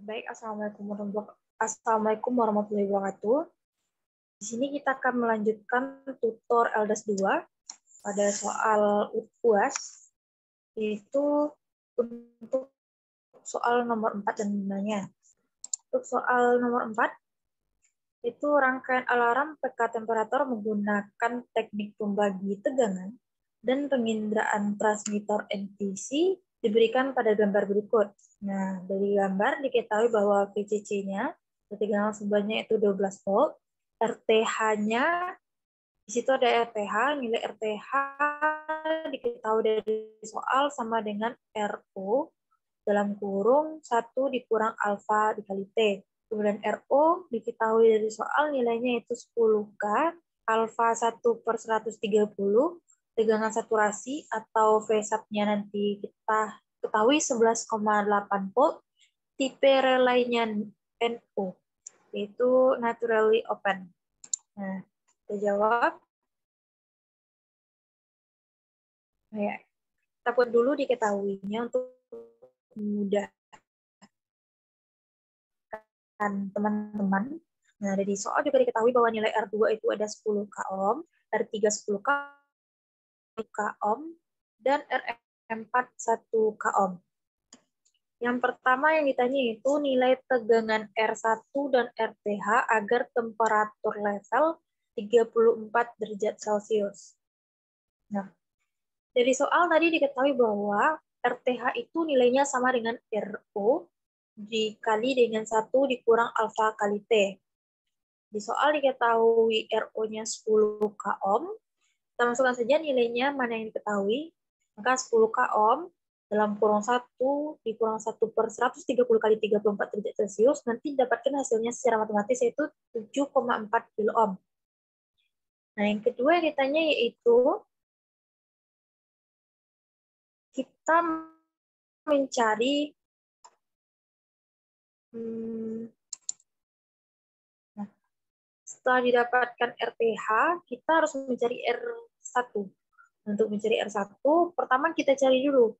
Baik, Assalamualaikum warahmatullahi wabarakatuh. Di sini kita akan melanjutkan tutor LDAS 2 pada soal UAS, yaitu untuk soal nomor 4 dan 5-nya. Untuk soal nomor 4, itu rangkaian alarm PK temperatur menggunakan teknik pembagi tegangan dan penginderaan transmitter NTC diberikan pada gambar berikut. Nah, dari gambar diketahui bahwa VCC-nya, ketegangan sebanyak itu 12 volt, RTH-nya, di situ ada RTH, nilai RTH diketahui dari soal sama dengan RO dalam kurung 1 dikurang alfa dikali T. Kemudian RO diketahui dari soal nilainya itu 10K, alfa 1/130, tegangan saturasi atau V-sub-nya nanti kita ketahui 11,8 volt, tipe relaynya NO, yaitu naturally open. Nah, kita jawab. Nah, ya. Kita buat dulu diketahuinya untuk memudahkan teman-teman. Nah, dari soal juga diketahui bahwa nilai R2 itu ada 10 k ohm, R3 10 k ohm, dan RM4 1 k ohm. Yang pertama yang ditanya itu nilai tegangan R1 dan RTH agar temperatur level 34 derajat Celcius. Nah, dari soal tadi diketahui bahwa RTH itu nilainya sama dengan RO dikali dengan 1 dikurang alfa kali T. Di soal diketahui RO-nya 10 k ohm, kita masukkan saja nilainya mana yang diketahui, maka 10 k ohm dalam kurung 1 dikurang 1/130 kali 34 derajat Celcius, nanti dapatkan hasilnya secara matematis yaitu 7,4 kilo ohm. Nah, yang kedua yang ditanya yaitu kita mencari setelah didapatkan RTH, kita harus mencari R1. Untuk mencari R1, pertama kita cari dulu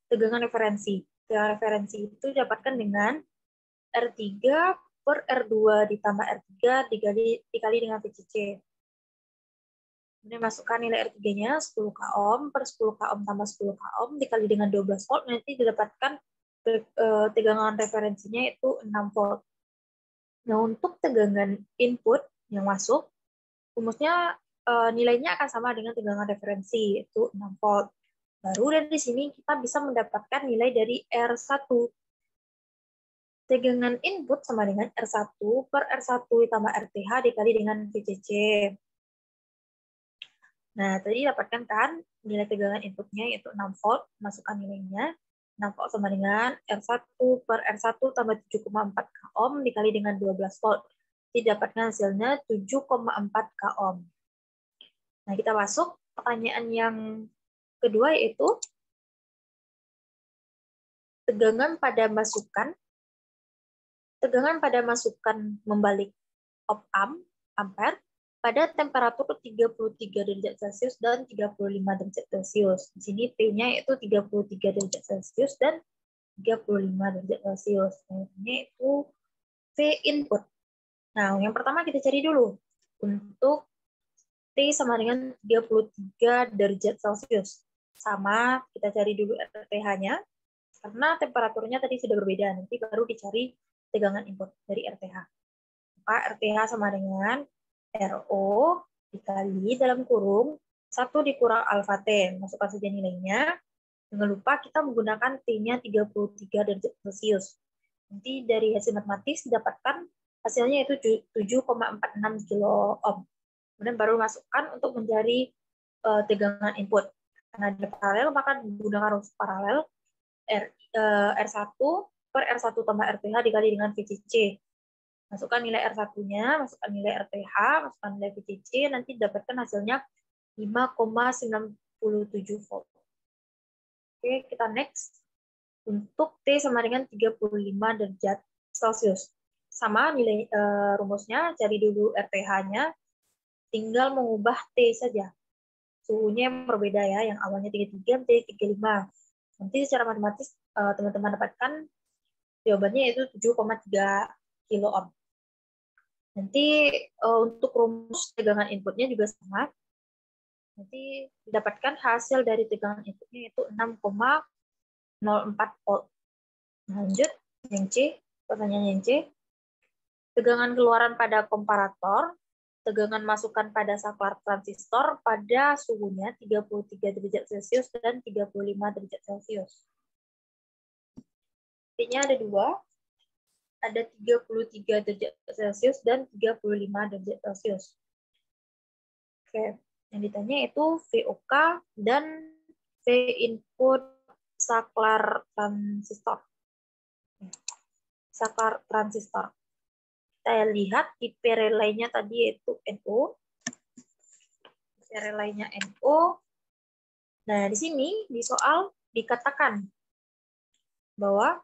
tegangan referensi. Tegangan referensi itu didapatkan dengan R3 per R2 ditambah R3 dikali dengan VCC. Kemudian masukkan nilai R3-nya 10 k ohm per 10 k ohm tambah 10 k ohm dikali dengan 12 volt, nanti didapatkan tegangan referensinya itu 6 volt. Nah, untuk tegangan input yang masuk, rumusnya nilainya akan sama dengan tegangan referensi, yaitu 6 volt. Baru dari sini kita bisa mendapatkan nilai dari R1. Tegangan input sama dengan R1 per R1 ditambah RTH dikali dengan VCC. Nah, tadi dapatkan kan nilai tegangan inputnya yaitu 6 volt, masukkan nilainya. 6 volt sama dengan R1 per R1 tambah 7,4 k ohm dikali dengan 12 volt. Didapatkan hasilnya 7,4 k ohm. Nah, kita masuk pertanyaan yang kedua yaitu tegangan pada masukan membalik op-amp ampere pada temperatur 33 derajat Celcius dan 35 derajat Celcius. Di sini T-nya yaitu 33 derajat Celcius dan 35 derajat Celcius. Ini itu V input. Nah, yang pertama kita cari dulu. Untuk T sama dengan 33 derajat Celcius. Sama, kita cari dulu RTH-nya. Karena temperaturnya tadi sudah berbeda. Nanti baru dicari tegangan input dari RTH. Maka RTH sama dengan RO dikali dalam kurung 1 dikurang alfa T. Masukkan saja nilainya. Jangan lupa kita menggunakan T-nya 33 derajat Celcius. Nanti dari hasil matematis didapatkan hasilnya itu 7,46 kilo ohm. Kemudian baru masukkan untuk mencari tegangan input. Karena ada paralel, maka menggunakan rumus paralel R1 per R1 tambah RTH dikali dengan VCC. Masukkan nilai R1-nya, masukkan nilai RTH, masukkan nilai VCC, nanti dapatkan hasilnya 5,97 volt. Oke, kita next. Untuk T sama dengan 35 derajat Celcius. Sama nilai rumusnya, cari dulu RTH-nya, tinggal mengubah T saja. Suhunya yang berbeda ya, yang awalnya 33, menjadi 35. Nanti secara matematis teman-teman dapatkan Jawabannya itu 7,3 kilo ohm. Nanti untuk rumus tegangan inputnya juga sama. Nanti didapatkan hasil dari tegangan inputnya itu 6,04 volt. Lanjut, yang C, pertanyaan yang C. Tegangan keluaran pada komparator, tegangan masukan pada saklar transistor pada suhunya 33 derajat Celcius dan 35 derajat Celcius. T-nya ada dua, ada 33 derajat Celcius dan 35 derajat Celcius. Oke, yang ditanya itu VOK dan V input saklar transistor. Saklar transistor. Kita lihat IP relaynya tadi yaitu NO. IP relaynya NO. Nah, di sini di soal dikatakan bahwa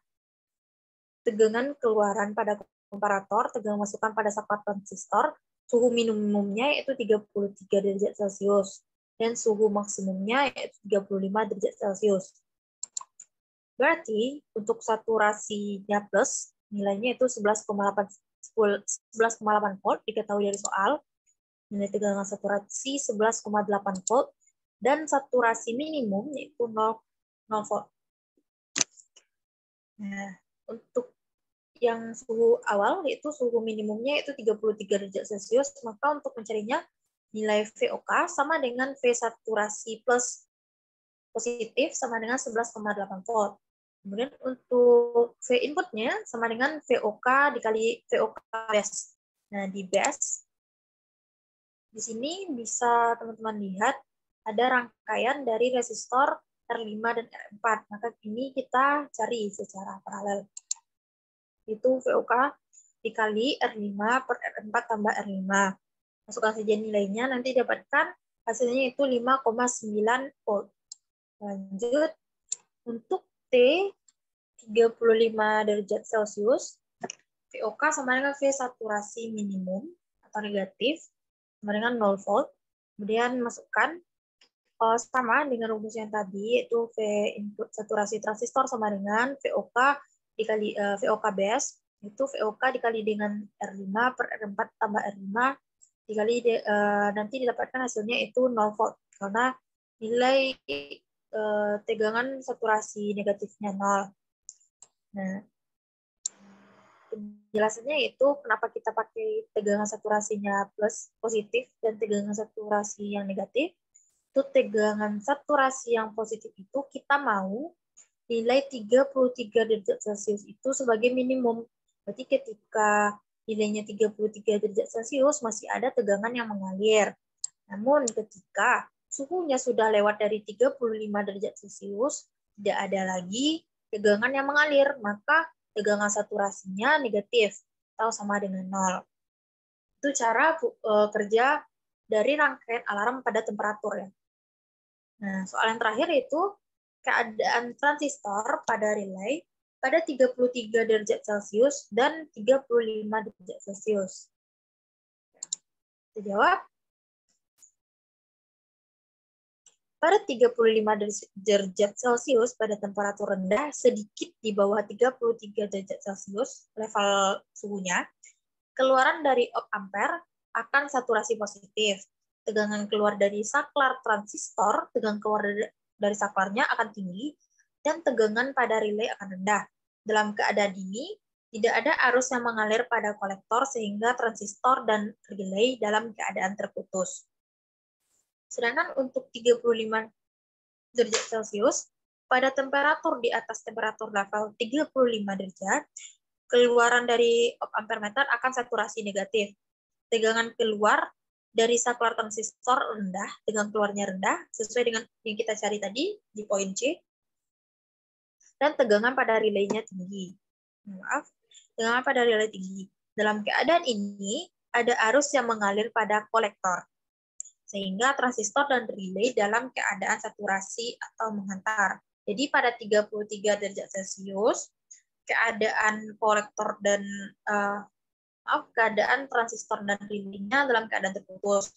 tegangan keluaran pada komparator, tegangan masukan pada saklar transistor, suhu minimumnya yaitu 33 derajat Celcius dan suhu maksimumnya yaitu 35 derajat Celcius. Berarti untuk saturasinya plus, nilainya itu 11,8 volt diketahui dari soal. Nilai tegangan saturasi 11,8 volt dan saturasi minimum yaitu 0 volt. Nah, untuk yang suhu awal yaitu suhu minimumnya itu 33 derajat Celcius, maka untuk mencarinya nilai VOK sama dengan V saturasi plus positif sama dengan 11,8 volt. Kemudian untuk V inputnya sama dengan VOK dikali VOK base. Nah, di base, di sini bisa teman-teman lihat ada rangkaian dari resistor R5 dan R4. Maka ini kita cari secara paralel. Itu VOK dikali R5 per R4 tambah R5. Masukkan saja nilainya, nanti dapatkan hasilnya itu 5,9 volt. Lanjut, untuk T 35 derajat Celcius, VOK sama dengan V saturasi minimum atau negatif, sama dengan 0 volt. Kemudian masukkan sama dengan rumus yang tadi, yaitu V input saturasi transistor sama dengan VOK dikali VOK base, itu VOK dikali dengan R5 per R4 tambah R5, dikali nanti didapatkan hasilnya itu 0 volt, karena nilai tegangan saturasi negatifnya 0. Nah, penjelasannya itu kenapa kita pakai tegangan saturasinya plus positif dan tegangan saturasi yang negatif. Itu tegangan saturasi yang positif itu kita mau nilai 33 derajat Celcius itu sebagai minimum. Berarti ketika nilainya 33 derajat Celcius masih ada tegangan yang mengalir. Namun ketika suhunya sudah lewat dari 35 derajat Celcius, tidak ada lagi tegangan yang mengalir, maka tegangan saturasinya negatif atau sama dengan 0. Itu cara kerja dari rangkaian alarm pada temperatur ya. Nah, soal yang terakhir itu keadaan transistor pada relay pada 33 derajat Celcius dan 35 derajat Celcius. Kita jawab. Pada 35 derajat Celcius pada temperatur rendah sedikit di bawah 33 derajat Celcius level suhunya, keluaran dari op ampere akan saturasi positif. Tegangan keluar dari saklar transistor, tegangan keluar dari saklarnya akan tinggi, dan tegangan pada relay akan rendah. Dalam keadaan ini, tidak ada arus yang mengalir pada kolektor sehingga transistor dan relay dalam keadaan terputus. Sedangkan untuk 35 derajat Celcius, pada temperatur di atas temperatur level 35 derajat, keluaran dari op ampere meter akan saturasi negatif. Tegangan keluar dari saklar transistor rendah, tegangan keluarnya rendah, sesuai dengan yang kita cari tadi di poin C, dan tegangan pada relaynya tinggi. Maaf, tegangan pada relay tinggi. Dalam keadaan ini, ada arus yang mengalir pada kolektor, sehingga transistor dan relay dalam keadaan saturasi atau menghantar. Jadi pada 33 derajat Celcius, keadaan kolektor dan keadaan transistor dan relaynya dalam keadaan terputus.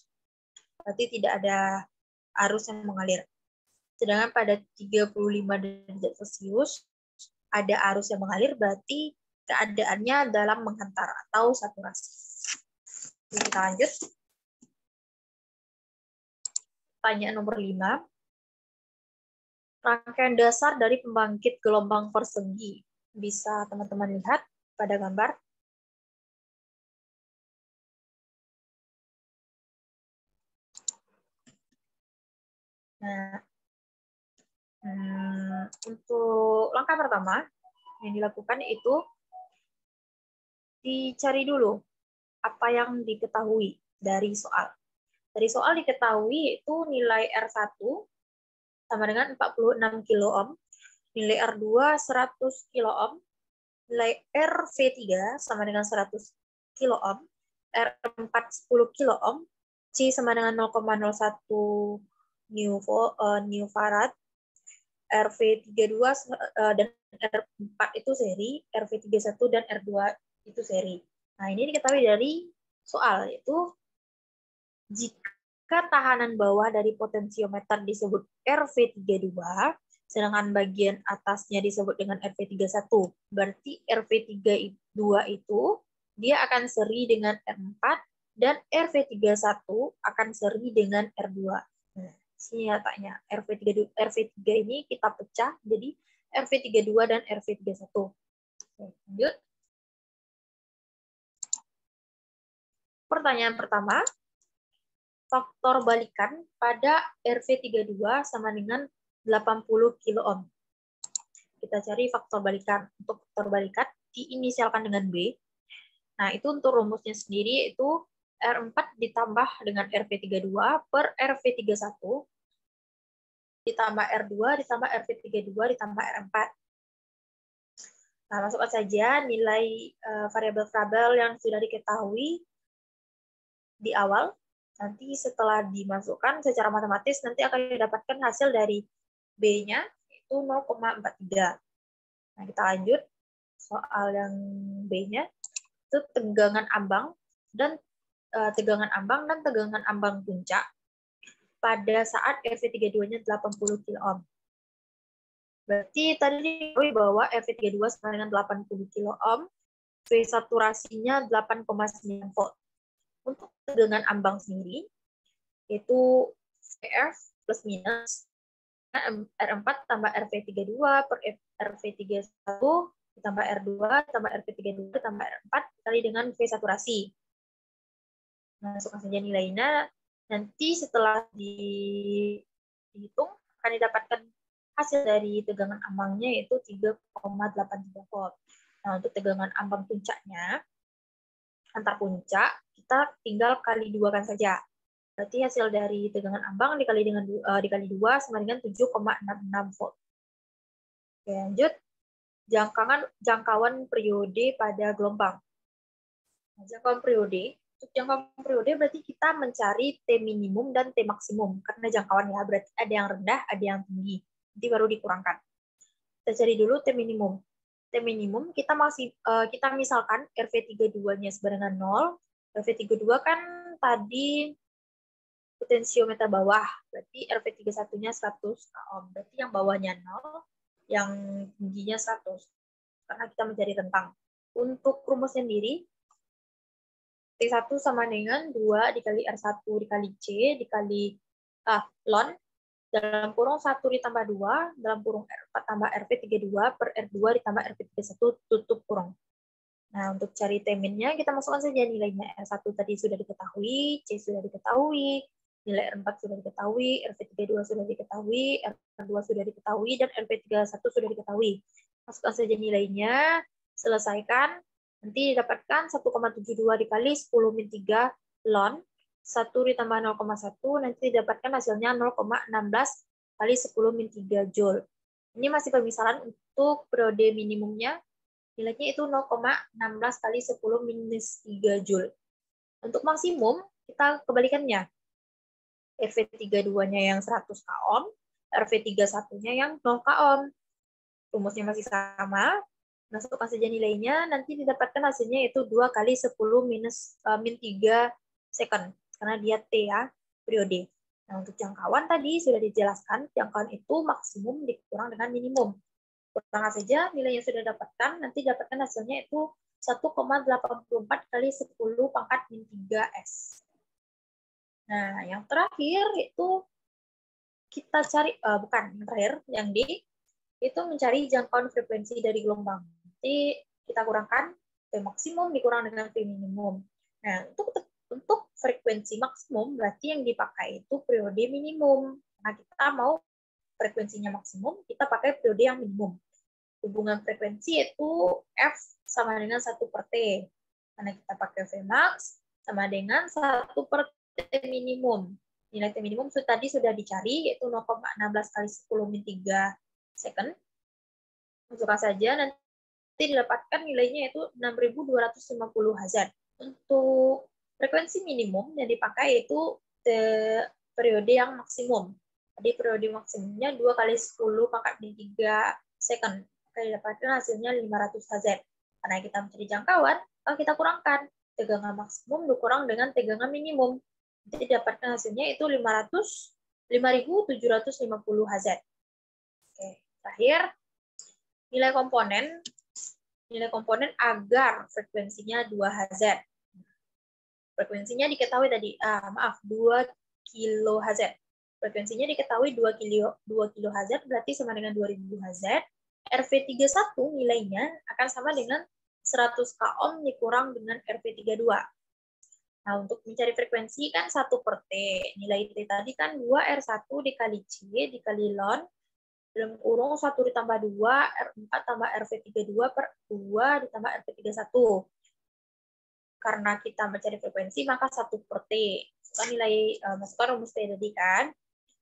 Berarti tidak ada arus yang mengalir. Sedangkan pada 35 derajat Celcius, ada arus yang mengalir, berarti keadaannya dalam menghantar atau saturasi. Kita lanjut. Pertanyaan nomor 5. Rangkaian dasar dari pembangkit gelombang persegi. Bisa teman-teman lihat pada gambar. Nah, untuk langkah pertama yang dilakukan itu dicari dulu apa yang diketahui dari soal. Dari soal diketahui itu nilai R1 sama dengan 46 kilo ohm, nilai R2 100 kilo ohm, nilai RV3 sama dengan 100 kilo ohm, R4 10 kilo ohm, C sama dengan 0,01 new farad, RV32 dan R4 itu seri, RV31 dan R2 itu seri. Nah, ini diketahui dari soal, yaitu jika tahanan bawah dari potensiometer disebut RV32, sedangkan bagian atasnya disebut dengan RV31, berarti RV32 itu dia akan seri dengan R4 dan RV31 akan seri dengan R2. Nah, sini letaknya RV3 ini kita pecah jadi RV32 dan RV31. Lanjut. Pertanyaan pertama, faktor balikan pada RV32 sama dengan 80 kilo ohm. Kita cari faktor balikan. Untuk faktor balikan diinisialkan dengan B. Nah, itu untuk rumusnya sendiri itu R4 ditambah dengan RV32 per RV31 ditambah R2 ditambah RV32 ditambah R4. Nah, masukkan saja nilai variabel-variabel yang sudah diketahui di awal. Nanti setelah dimasukkan secara matematis, nanti akan didapatkan hasil dari B-nya itu 0,43. Nah, kita lanjut. Soal yang B-nya, itu tegangan ambang dan tegangan ambang puncak pada saat RV32-nya 80 kilo ohm. Berarti tadi diketahui bahwa RV32 sama dengan 80 kilo ohm, V saturasinya 8,9 volt. Untuk tegangan ambang sendiri, itu VR plus minus R4 tambah RV32 per RV31 ditambah R2 ditambah RV32 ditambah R4 dikali dengan V saturasi. Nah, masukkan saja nilainya. Nanti setelah dihitung akan didapatkan hasil dari tegangan ambangnya yaitu 3,83 volt. Nah, untuk tegangan ambang puncaknya, antar puncak, kita tinggal kali 2 kan saja. Berarti hasil dari tegangan ambang dikali 2 sama dengan 7,66 volt. Oke, lanjut. Jangkauan periode pada gelombang. Nah, jangkauan periode, untuk jangkauan periode berarti kita mencari T minimum dan T maksimum. Karena jangkauan ya, berarti ada yang rendah, ada yang tinggi. Nanti baru dikurangkan. Kita cari dulu T minimum. T minimum kita misalkan RV32-nya sebarengan 0. RV32 kan tadi potensiometer bawah, berarti RV31-nya 100 ohm. Berarti yang bawahnya 0, yang tingginya 100. Karena kita mencari rentang. Untuk rumus sendiri, T1 sama dengan 2 dikali R1 dikali C dikali ln dalam kurung 1 ditambah 2 dalam kurung R4 tambah RV32 per R2 ditambah RV31 tutup kurung. Nah, untuk cari T-min-nya kita masukkan saja nilainya. R1 tadi sudah diketahui, C sudah diketahui, nilai R4 sudah diketahui, RV32 sudah diketahui, R2 sudah diketahui, dan RV31 sudah diketahui. Masukkan saja nilainya, selesaikan, nanti didapatkan 1,72 dikali 10 min 3 ln, 1 ditambah 0,1, nanti didapatkan hasilnya 0,16 kali 10 min 3 joule. Ini masih pemisalan untuk periode minimumnya, nilainya itu 0,16 kali 10 minus 3 joule. Untuk maksimum, kita kebalikannya. RV32-nya yang 100 ohm, RV31-nya yang 0 ohm. Rumusnya masih sama. Masukkan saja nilainya, nanti didapatkan hasilnya itu 2 kali 10 min 3 second. Karena dia T ya, periode. Nah, untuk jangkauan tadi sudah dijelaskan, jangkauan itu maksimum dikurang dengan minimum. Kurang saja nilai yang sudah dapatkan, nanti dapatkan hasilnya itu 1,84 kali 10 pangkat min 3S. Nah, yang terakhir itu kita cari, bukan yang terakhir, yang D, itu mencari jangkauan frekuensi dari gelombang. Nanti kita kurangkan P maksimum dikurang dengan P minimum. Nah, untuk frekuensi maksimum, berarti yang dipakai itu periode minimum. Nah, kita mau frekuensinya maksimum, kita pakai periode yang minimum. Hubungan frekuensi itu F sama dengan 1/T. Karena kita pakai Vmax sama dengan 1/T minimum. Nilai T minimum tadi sudah dicari, yaitu 0,16 kali 10 min 3 second. Masukkan saja, nanti didapatkan nilainya yaitu 6.250 Hz. Untuk frekuensi minimum yang dipakai yaitu periode yang maksimum. Jadi periode maksimumnya 2 kali 10 pangkat min 3 second. Maka didapatkan hasilnya 500 Hz. Karena kita mencari jangkauan, maka kita kurangkan tegangan maksimum dikurang dengan tegangan minimum. Jadi didapatkan hasilnya itu 5.750 Hz. Oke, terakhir nilai komponen agar frekuensinya 2 Hz. Frekuensinya diketahui tadi, 2 kHz. Frekuensinya diketahui 2 kHz, berarti sama dengan 2000 Hz. RV31 nilainya akan sama dengan 100 kOhm dikurang dengan RV32. Nah, untuk mencari frekuensi kan 1/T. Nilai T tadi kan 2R1 dikali C dikali ln dalam kurung 1 ditambah 2, R4 tambah RV32 per 2 ditambah RV31. Karena kita mencari frekuensi, maka 1/T. Masukkan rumus T tadi kan.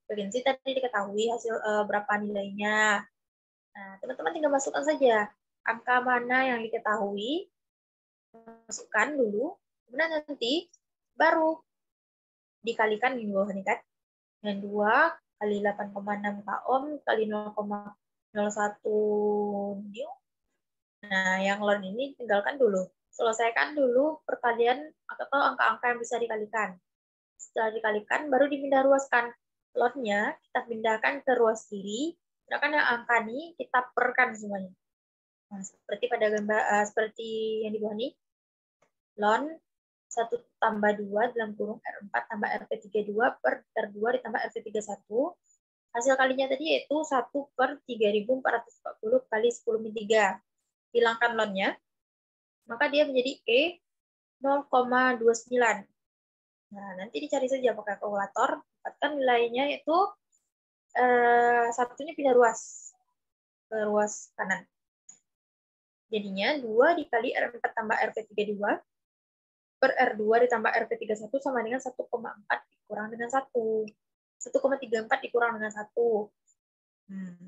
Frekuensi tadi diketahui hasil berapa nilainya. Nah, teman-teman tinggal masukkan saja. Angka mana yang diketahui, masukkan dulu. Kemudian nanti baru dikalikan di bawah ini kan. Dengan 2 kali 8,6 kOhm kali 0,01 new. Nah, yang ln ini tinggalkan dulu. Selesaikan dulu perkalian atau angka-angka yang bisa dikalikan. Setelah dikalikan, baru dipindah ruaskan. Ln-nya kita pindahkan ke ruas kiri, sedangkan yang angka ini kita perkan semuanya. Nah, seperti pada gambar, seperti yang di bawah ini, ln 1 tambah 2 dalam kurung R4 tambah RV32 per R2 ditambah RV31. Hasil kalinya tadi yaitu 1/3440 kali 10 min 3. Hilangkan ln-nya, maka dia menjadi E 0,29. Nah, nanti dicari saja pakai kalkulator, dapatkan nilainya yaitu satunya pindah ruas ke ruas kanan. Jadinya 2 dikali R4 tambah RV32 per R2 ditambah RV31 sama dengan 1,4 dikurang dengan 1. 1,34 dikurang dengan 1.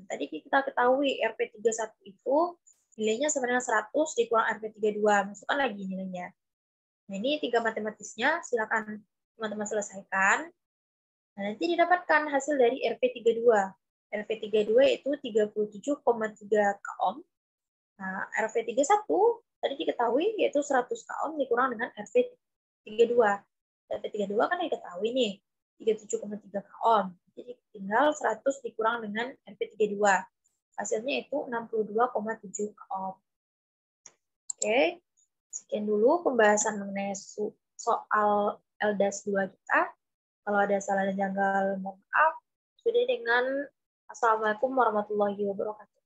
Tadi kita ketahui RV31 itu nilainya sama dengan 100 dikurang RV32. Masukkan lagi nilainya. Nah, ini 3 matematisnya. Silakan teman-teman selesaikan. Nah, nanti didapatkan hasil dari RV32. RV32 itu 37,3 kOhm. Nah, RV31 tadi diketahui yaitu 100 kOhm dikurang dengan RV32. RV32 kan diketahui nih, 37,3 kOhm. Jadi tinggal 100 dikurang dengan RV32. Hasilnya itu 62,7 kOhm. Oke, sekian dulu pembahasan mengenai soal LDAS 2 kita. Kalau ada salah dan janggal, mohon maaf. Sudah dengan Assalamualaikum warahmatullahi wabarakatuh.